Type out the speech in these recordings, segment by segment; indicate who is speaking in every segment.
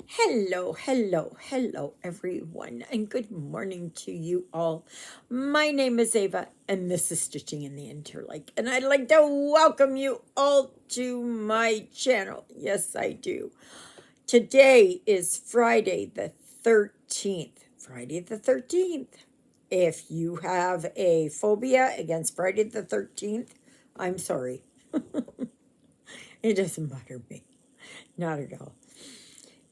Speaker 1: Hello, hello, hello, everyone, and good morning to you all. My name is Ava, and this is Stitching in the Interlake, and I'd like to welcome you all to my channel. Yes, I do. Today is Friday the 13th. Friday the 13th. If you have a phobia against Friday the 13th, I'm sorry. It doesn't bother me. Not at all.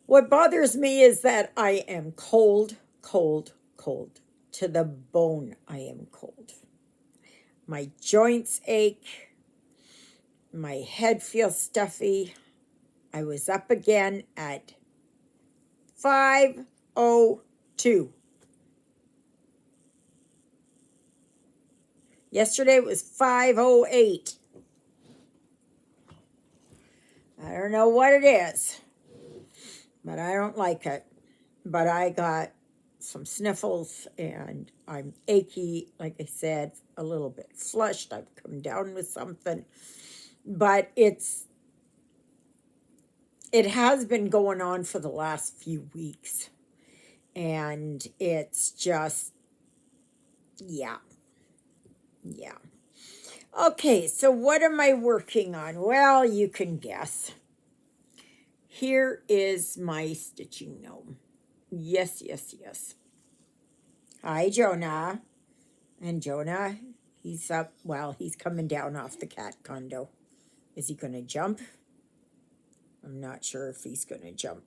Speaker 1: What bothers me is that I am cold, cold, cold. To the bone, I am cold. My joints ache. My head feels stuffy. I was up again at 5:02. Yesterday it was 5:08. I don't know what it is, but I don't like it. But I got some sniffles and I'm achy, like I said, a little bit flushed. I've come down with something, but it has been going on for the last few weeks, and it's just, yeah, yeah. Okay, so what am I working on? Well, you can guess. Here is my stitching gnome. Yes, yes, yes. Hi, Jonah. And Jonah, he's up. Well, he's coming down off the cat condo. Is he going to jump? I'm not sure if he's going to jump.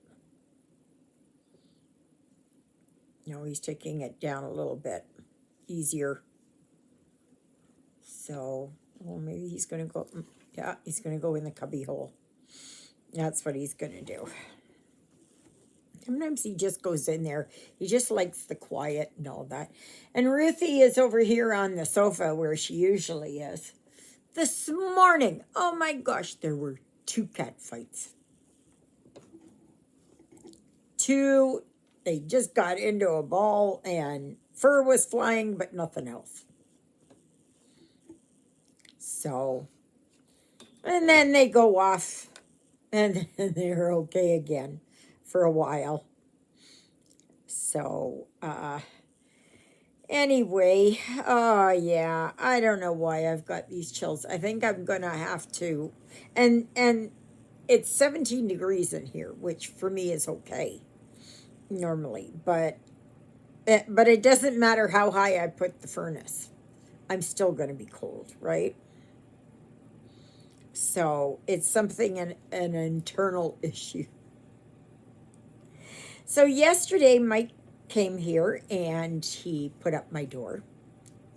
Speaker 1: No, he's taking it down a little bit easier. So, well, maybe he's going to go. Yeah, he's going to go in the cubby hole. That's what he's going to do. Sometimes he just goes in there. He just likes the quiet and all that. And Ruthie is over here on the sofa where she usually is. This morning, oh my gosh, there were 2 cat fights. 2, they just got into a ball and fur was flying, but nothing else. So, and then they go off and then they're okay again for a while. So, anyway, oh yeah, I don't know why I've got these chills. I think I'm gonna have to, and it's 17 degrees in here, which for me is okay normally, but it doesn't matter how high I put the furnace. I'm still gonna be cold, right? So it's something an internal issue. So yesterday, Mike came here and he put up my door.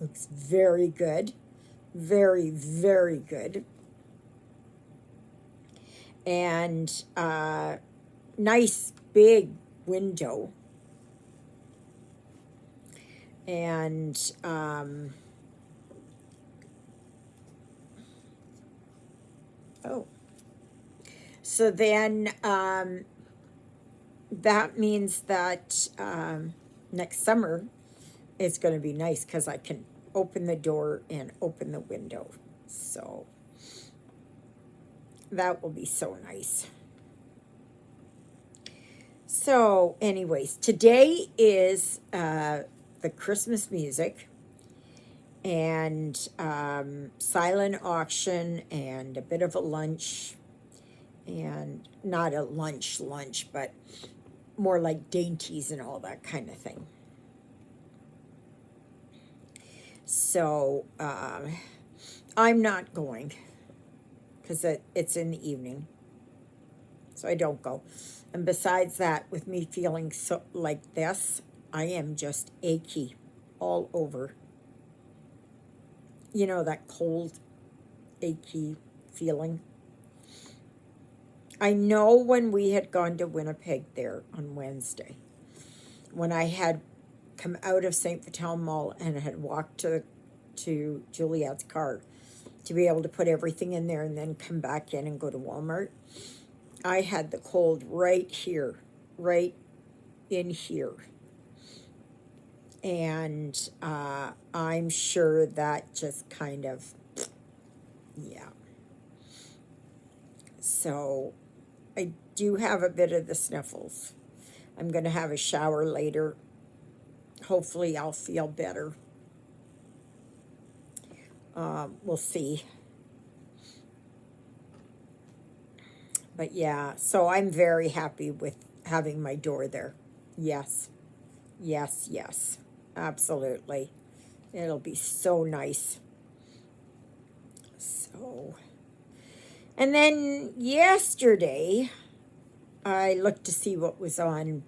Speaker 1: Looks very good. Very, very good. And nice big window. And oh. So then that means that next summer it's going to be nice because I can open the door and open the window. So that will be so nice. So, anyways, today is the Christmas music and silent auction and a bit of a lunch, and not a lunch, but more like dainties and all that kind of thing. So I'm not going because it's in the evening, so I don't go. And besides that, with me feeling so like this, I am just achy all over. You know, that cold, achy feeling. I know when we had gone to Winnipeg there on Wednesday, when I had come out of St. Vital Mall and had walked to Juliet's car to be able to put everything in there and then come back in and go to Walmart, I had the cold right here, right in here. And I'm sure that just kind of, yeah. So I do have a bit of the sniffles. I'm going to have a shower later. Hopefully I'll feel better. We'll see. But yeah, so I'm very happy with having my door there. Yes, yes, yes, absolutely. It'll be so nice. So, and then yesterday, I looked to see what was on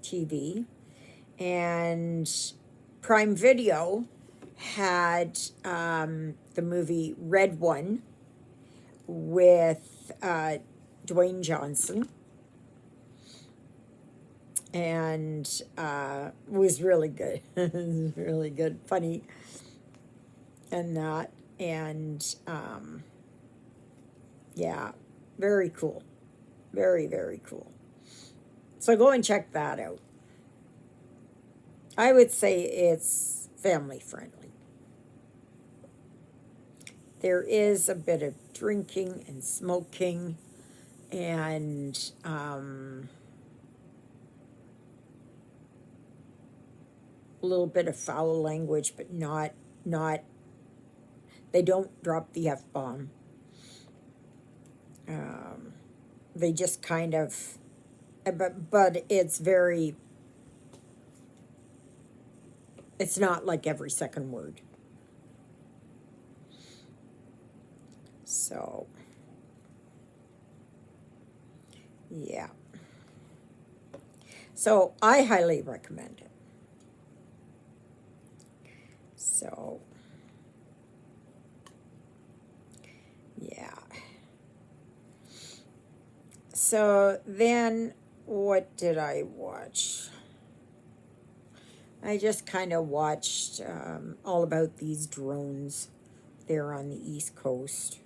Speaker 1: TV, and Prime Video had the movie Red One with Dwayne Johnson, and was really good. It was really good, funny, and that, and yeah, very cool, very, very cool. So go and check that out. I would say it's family friendly. There is a bit of drinking and smoking and a little bit of foul language, but not they don't drop the F-bomb. They just kind of, but it's very, it's not like every second word. So, yeah. So I highly recommend it. So, yeah. So then what did I watch? I just kind of watched all about these drones there on the East Coast.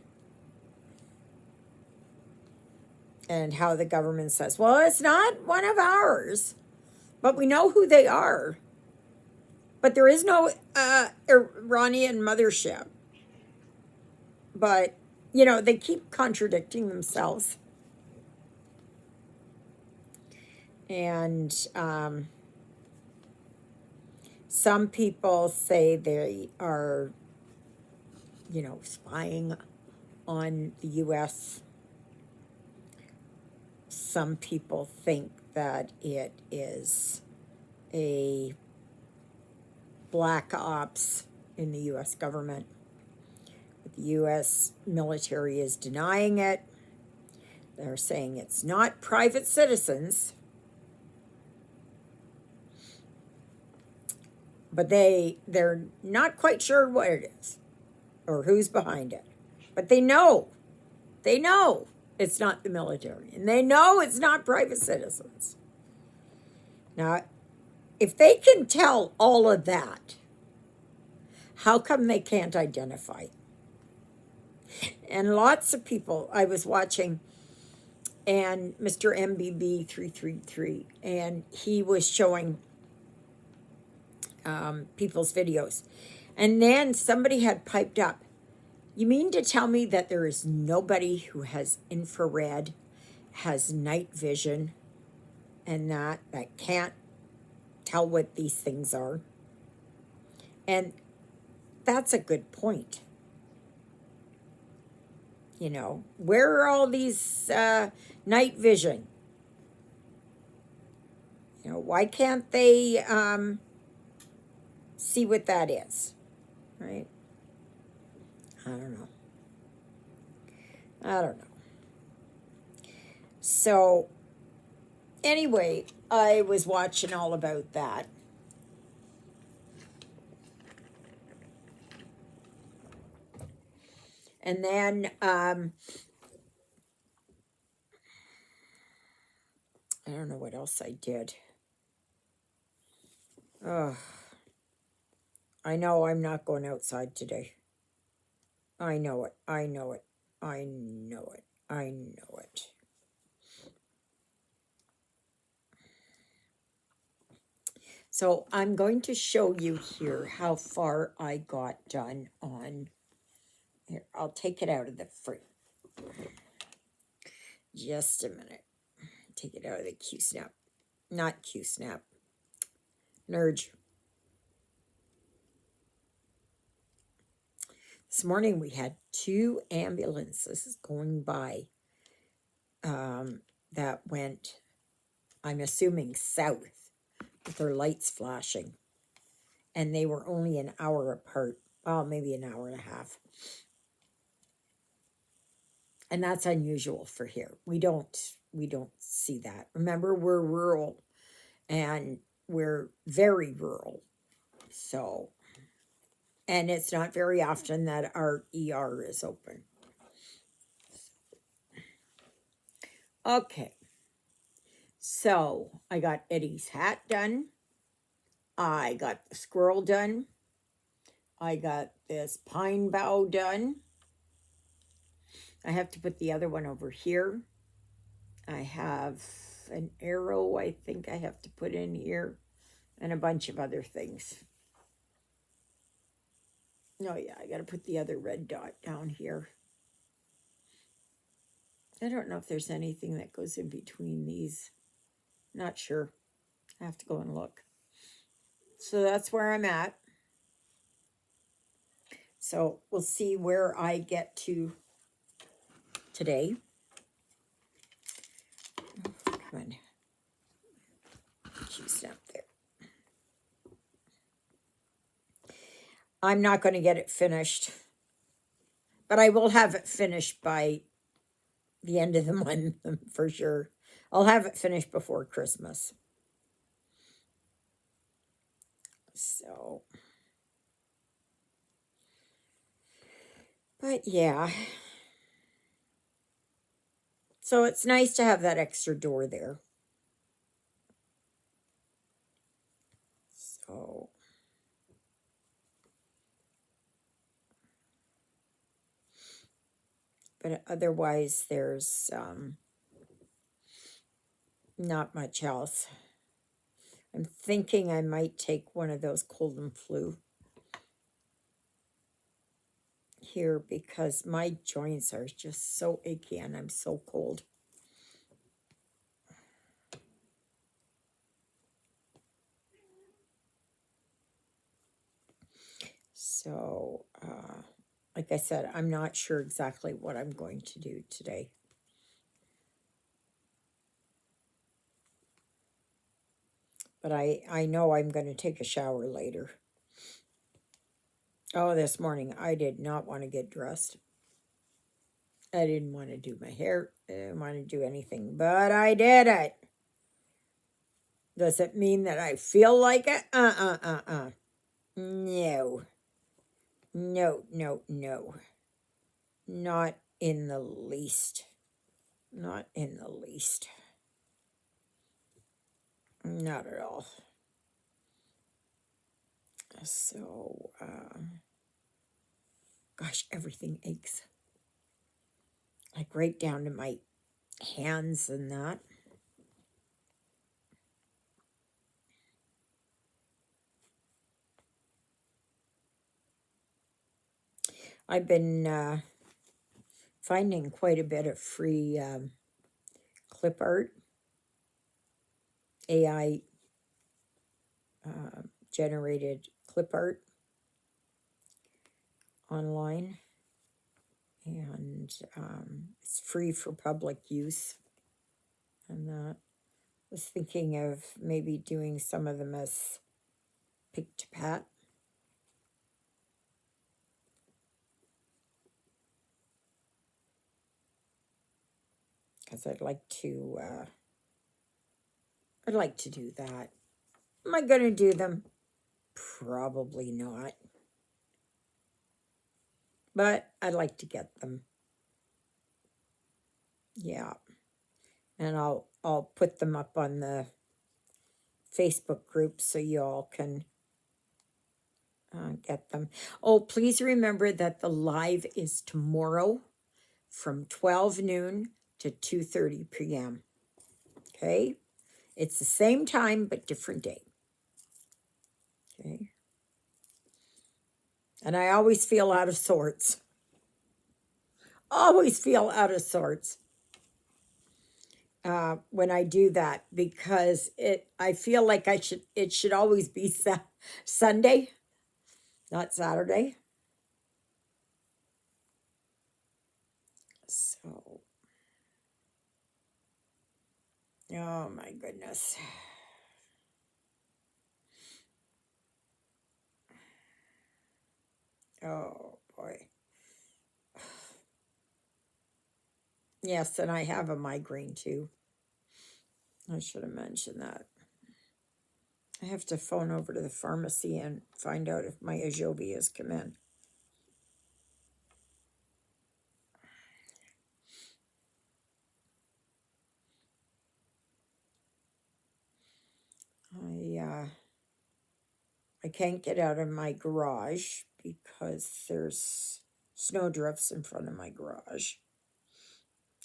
Speaker 1: And how the government says, well, it's not one of ours, but we know who they are. But there is no Iranian mothership. But, you know, they keep contradicting themselves. And some people say they are, you know, spying on the U.S. Some people think that it is a black ops in the U.S. government. But the U.S. military is denying it. They're saying it's not private citizens. But they're not quite sure what it is or who's behind it. But they know it's not the military. And they know it's not private citizens. Now, if they can tell all of that, how come they can't identify? And lots of people I was watching, and Mr. MBB 333, and he was showing people's videos. And then somebody had piped up, you mean to tell me that there is nobody who has infrared, has night vision, and that can't tell what these things are? And that's a good point. You know, where are all these night vision? You know, why can't they see what that is? Right? I don't know. So, anyway, I was watching all about that. And then I don't know what else I did. Oh, I know I'm not going outside today. I know it. I know it. I know it. I know it. So I'm going to show you here how far I got done on. Here, I'll take it out of the frame. Just a minute. Take it out of the Q-Snap. not Q-Snap. Nurge. This morning we had 2 ambulances going by that went, I'm assuming, south with their lights flashing. And they were only an hour apart. Well, maybe an hour and a half. And that's unusual for here. We don't see that. Remember, we're rural and we're very rural. So, and it's not very often that our ER is open. Okay. So, I got Eddie's hat done. I got the squirrel done. I got this pine bough done. I have to put the other one over here. I have an arrow I think I have to put in here and a bunch of other things. Oh yeah, I got to put the other red dot down here. I don't know if there's anything that goes in between these. Not sure. I have to go and look. So that's where I'm at. So we'll see where I get to today. Come on. Q-Snap there. I'm not going to get it finished, but I will have it finished by the end of the month for sure. I'll have it finished before Christmas. So, but yeah. So it's nice to have that extra door there. So, but otherwise there's not much else. I'm thinking I might take one of those cold and flu here because my joints are just so achy and I'm so cold. So, like I said, I'm not sure exactly what I'm going to do today. But I know I'm going to take a shower later. Oh, this morning I did not want to get dressed. I didn't want to do my hair. I didn't want to do anything, but I did it. Does it mean that I feel like it? No. No, no, no. Not in the least. Not in the least. Not at all. So, gosh, everything aches. Like right down to my hands and that. I've been finding quite a bit of free clip art, AI generated clip art online, and it's free for public use. And I was thinking of maybe doing some of them as pick to pat. Because I'd like to do that. Am I going to do them? Probably not. But I'd like to get them. Yeah. And I'll put them up on the Facebook group so you all can get them. Oh, please remember that the live is tomorrow from 12 noon to 2:30 p.m. Okay? It's the same time but different day. Okay? And I always feel out of sorts. Always feel out of sorts. when I do that, because I feel like it should always be Sunday, not Saturday. So, oh my goodness. Oh boy. Yes, and I have a migraine too. I should have mentioned that. I have to phone over to the pharmacy and find out if my Ajovy has come in. I can't get out of my garage because there's snowdrifts in front of my garage.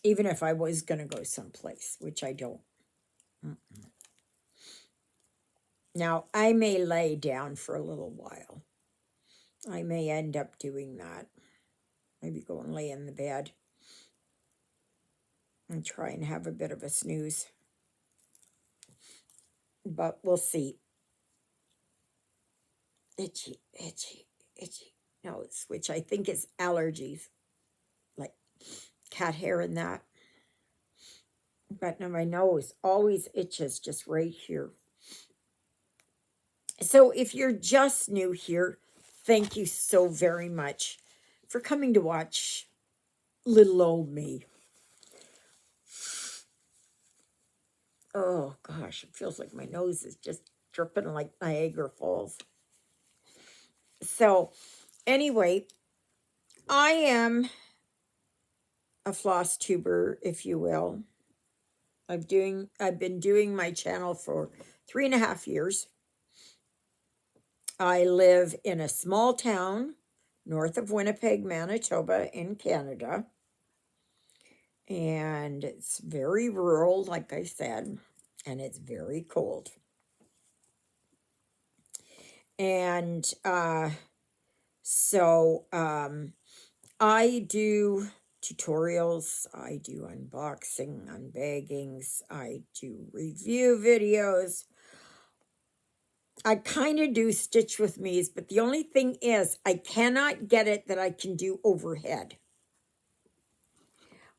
Speaker 1: Even if I was going to go someplace, which I don't. Now, I may lay down for a little while. I may end up doing that. Maybe go and lay in the bed and try and have a bit of a snooze. But we'll see. Itchy, itchy, itchy nose, which I think is allergies, like cat hair and that. But now my nose always itches just right here. So if you're just new here, thank you so very much for coming to watch little old me. Oh gosh, it feels like my nose is just dripping like Niagara Falls. So anyway, I am a floss tuber, if you will. I've been doing my channel for 3.5 years. I live in a small town north of Winnipeg, Manitoba, in Canada. And it's very rural, like I said, and it's very cold. And so I do tutorials, I do unboxing, unbaggings, I do review videos. I kind of do Stitch with Me's, but the only thing is I cannot get it that I can do overhead.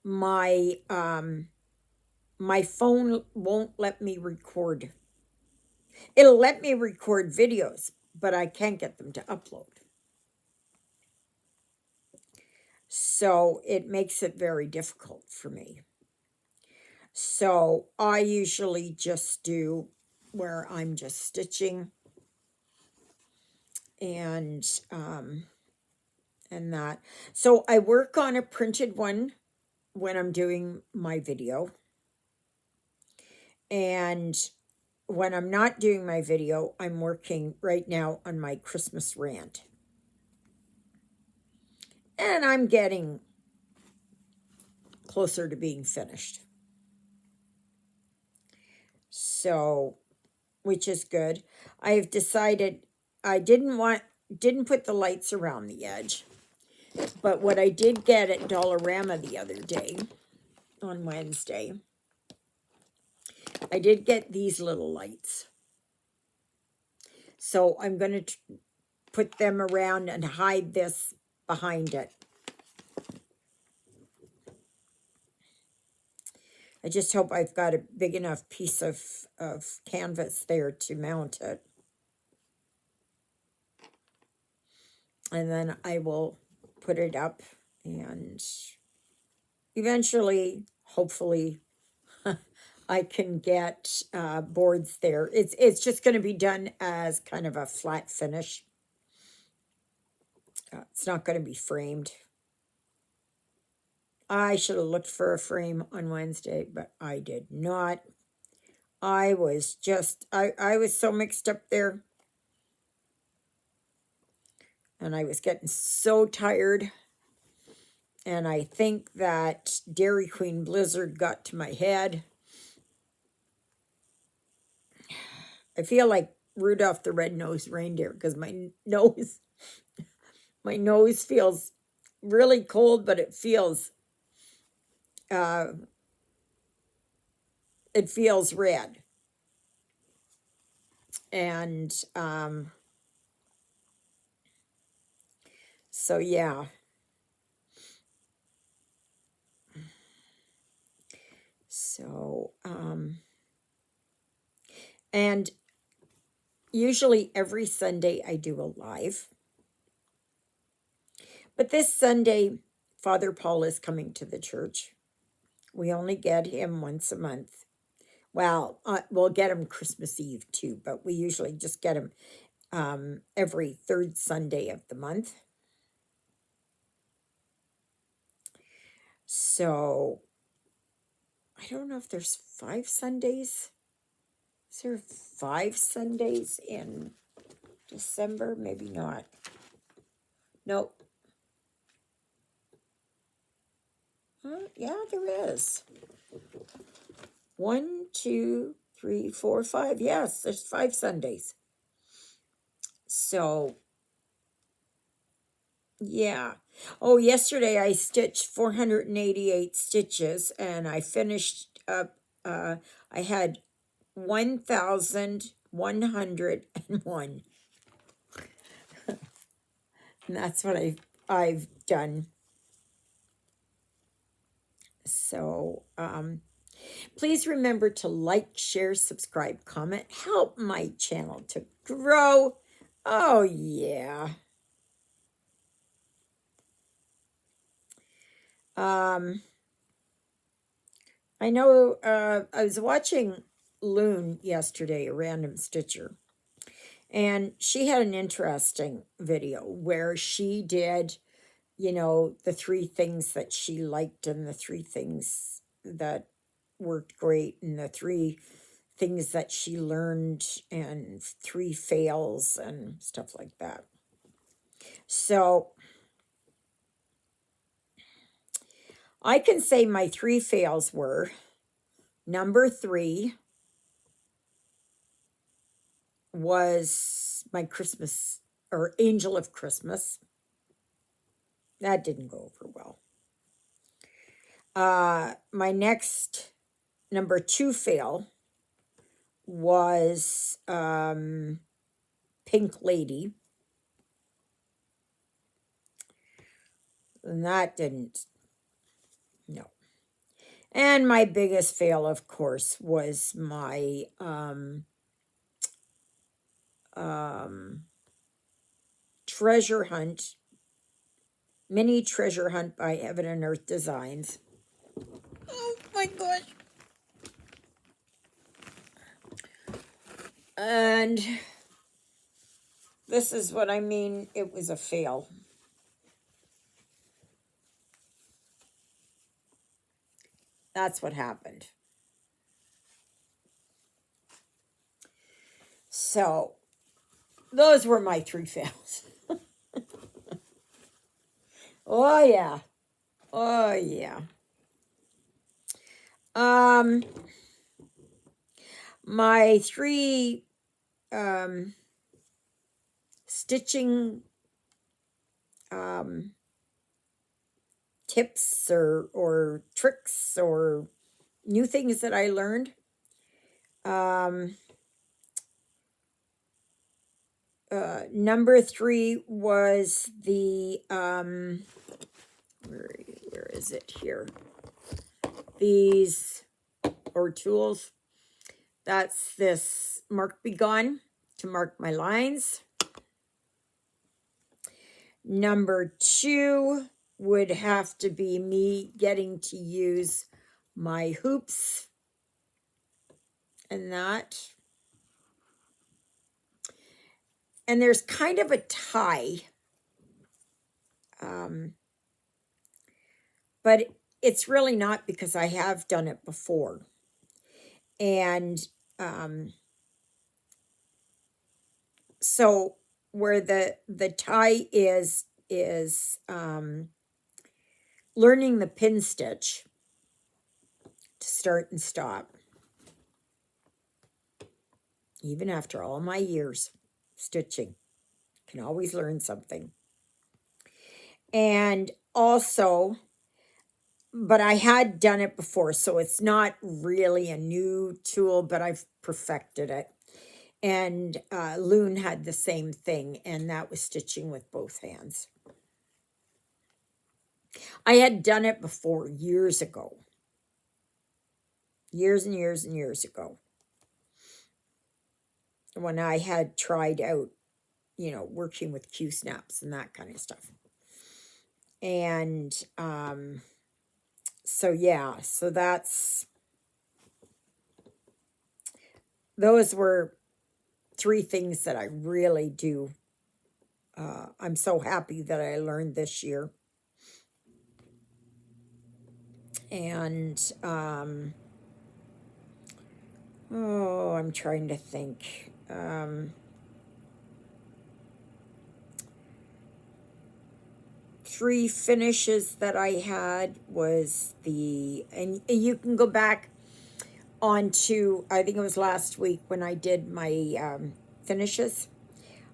Speaker 1: My my phone won't let me record. It'll let me record videos, but I can't get them to upload. So it makes it very difficult for me. So I usually just do where I'm just stitching and that. So I work on a printed one when I'm doing my video. And when I'm not doing my video, I'm working right now on my Christmas rant. And I'm getting closer to being finished. So, which is good. I've decided I didn't put the lights around the edge. But what I did get at Dollarama the other day, on Wednesday, I did get these little lights. So I'm going to put them around and hide this behind it. I just hope I've got a big enough piece of canvas there to mount it. And then I will put it up and eventually, hopefully, I can get boards there. It's just going to be done as kind of a flat finish. It's not going to be framed. I should have looked for a frame on Wednesday, but I did not. I was so mixed up there. And I was getting so tired. And I think that Dairy Queen Blizzard got to my head. I feel like Rudolph the Red-Nosed Reindeer because my nose feels really cold, but it feels it feels red. And so yeah. So and usually every Sunday I do a live. But this Sunday, Father Paul is coming to the church. We only get him once a month. Well, we'll get him Christmas Eve too, but we usually just get him every third Sunday of the month. So I don't know if there's 5 Sundays. Is there 5 Sundays in December? Maybe not. Nope. Yeah, there is. 1, 2, 3, 4, 5. Yes, there's 5 Sundays. So, yeah. Oh, yesterday I stitched 488 stitches and I finished up, I had 1,101. And that's what I've done. So, please remember to like, share, subscribe, comment, help my channel to grow. Oh, yeah. I know I was watching Loon yesterday, a random stitcher, and she had an interesting video where she did, the 3 things that she liked and the 3 things that worked great and the 3 things that she learned and 3 fails and stuff like that. So I can say my 3 fails were number 3 was my Christmas or Angel of Christmas. That didn't go over well. My next number 2 fail was Pink Lady. And that didn't, no. And my biggest fail, of course, was my treasure hunt, mini treasure hunt by Heaven and Earth Designs. Oh my gosh. And this is what I mean, it was a fail. That's what happened. So, those were my 3 fails. Oh, yeah. Oh, yeah. My 3 stitching tips or tricks or new things that I learned. Number 3 was the where is it here? These tools. That's this Mark Be Gone to mark my lines. Number 2 would have to be me getting to use my hoops and that. And there's kind of a tie, but it's really not because I have done it before. And so where the tie is learning the pin stitch to start and stop. Even after all my years stitching, can always learn something. And also but I had done it before, so it's not really a new tool, but I've perfected it. And Loon had the same thing, and that was stitching with both hands. I had done it before years ago, years and years and years ago, when I had tried out, working with Q snaps and that kind of stuff. And so, yeah, so those were three things that I really do. I'm so happy that I learned this year. And, I'm trying to think. Three finishes that I had was and you can go back on to, I think it was last week when I did my finishes.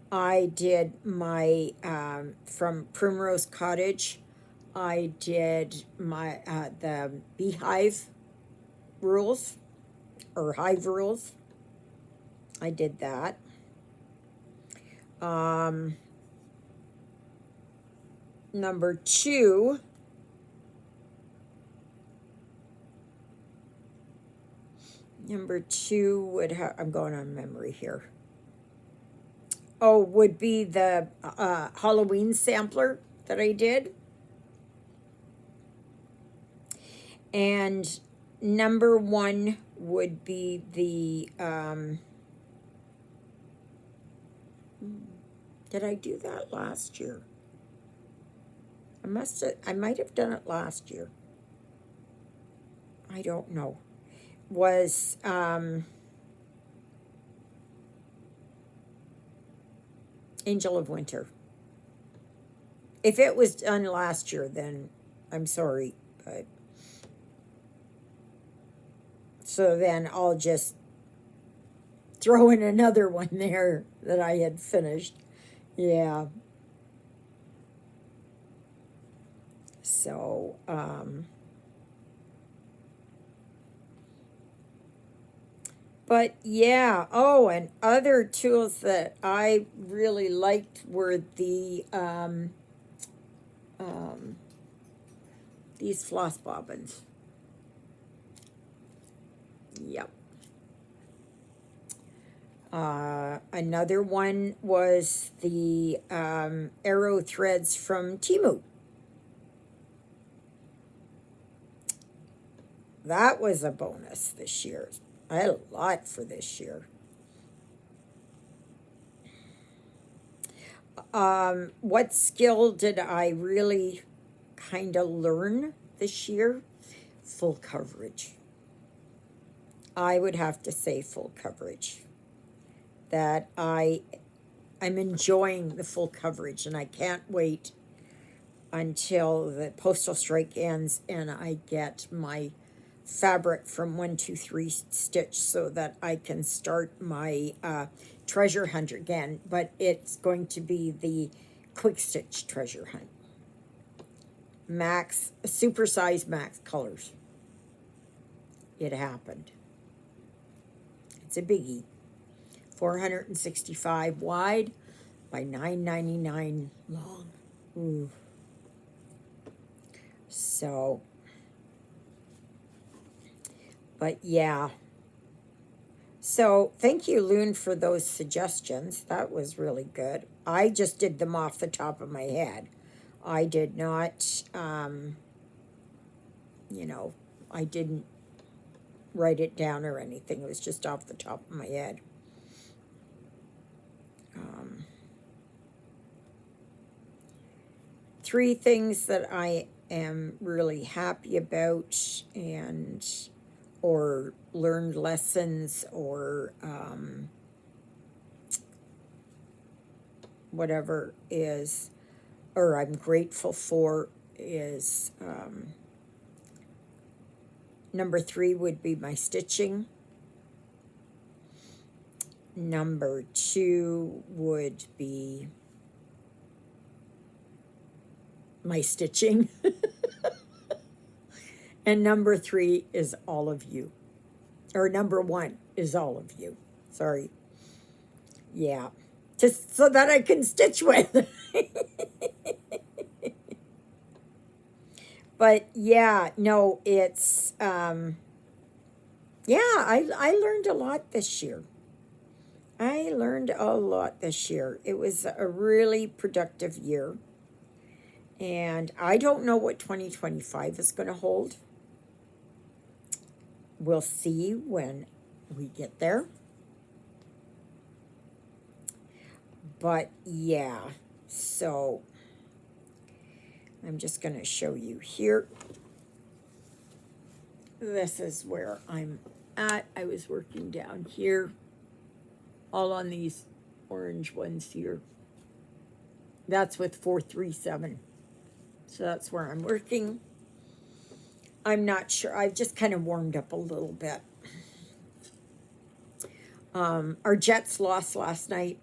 Speaker 1: I did my, from Primrose Cottage, I did my, the beehive rules, or hive rules. I did that. Number two, would have, I'm going on memory here. Oh, would be the Halloween sampler that I did. And number one would be the, did I do that last year? I might have done it last year. I don't know. Was, Angel of Winter. If it was done last year, then I'm sorry, but so then I'll just throw in another one there that I had finished. Yeah. So, but yeah. Oh, and other tools that I really liked were these floss bobbins. Yep. Another one was the arrow threads from Temu. That was a bonus this year. I had a lot for this year. What skill did I really kind of learn this year? Full coverage. I would have to say full coverage. That I'm enjoying the full coverage, and I can't wait until the postal strike ends and I get my fabric from 123 Stitch so that I can start my treasure hunt again. But it's going to be the Quick Stitch treasure hunt. Max, supersize max colors. It happened. It's a biggie. 465 wide by 9.99 long. Ooh. So, but yeah. So thank you, Loon, for those suggestions. That was really good. I just did them off the top of my head. I did not, I didn't write it down or anything. It was just off the top of my head. Three things that I am really happy about or learned lessons or whatever is, or I'm grateful for is, number three would be my stitching. Number two would be my stitching. And number 3 is all of you. Or number 1 is all of you. Sorry. Yeah. Just so that I can stitch with. But yeah, no, it's yeah, I learned a lot this year. I learned a lot this year. It was a really productive year. And I don't know what 2025 is going to hold. We'll see when we get there. But yeah, so I'm just going to show you here. This is where I'm at. I was working down here, all on these orange ones here. That's with 437. So that's where I'm working. I'm not sure. I've just kind of warmed up a little bit. Our Jets lost last night.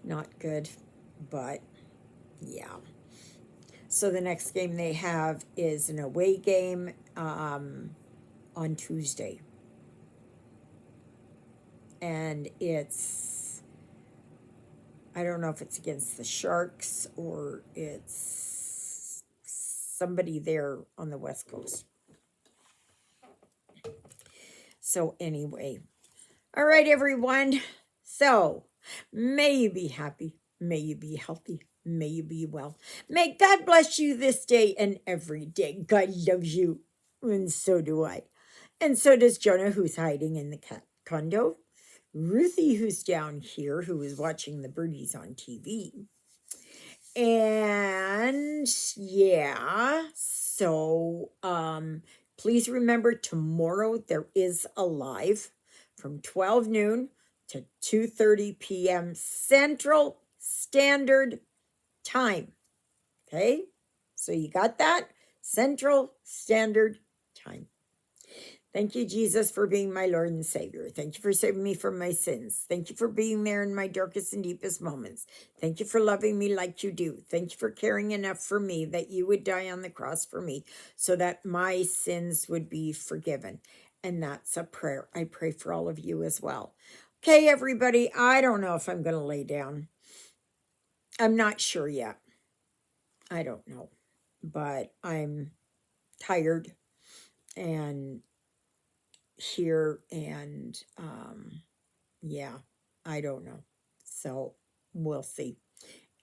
Speaker 1: Not good, but yeah. So the next game they have is an away game on Tuesday. And it's, I don't know if it's against the Sharks or it's somebody there on the West Coast. So anyway, all right, everyone. So may you be happy. May you be healthy. May you be well. May God bless you this day and every day. God loves you. And so do I. And so does Jonah, who's hiding in the cat condo. Ruthie, who's down here, who is watching the birdies on TV. And yeah, so please remember tomorrow there is a live from 12 noon to 2:30 p.m. Central Standard Time. Okay? So you got that? Central Standard Time. Thank you, Jesus, for being my Lord and Savior. Thank you for saving me from my sins. Thank you for being there in my darkest and deepest moments. Thank you for loving me like you do. Thank you for caring enough for me that you would die on the cross for me so that my sins would be forgiven. And that's a prayer. I pray for all of you as well. Okay, everybody, I don't know if I'm going to lay down. I'm not sure yet. I don't know. But I'm tired and here and yeah, I don't know. So we'll see.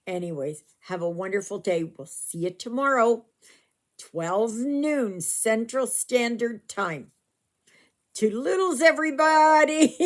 Speaker 1: Anyways, have a wonderful day. We'll see you tomorrow, 12 noon Central Standard Time. Toodaloodles, everybody.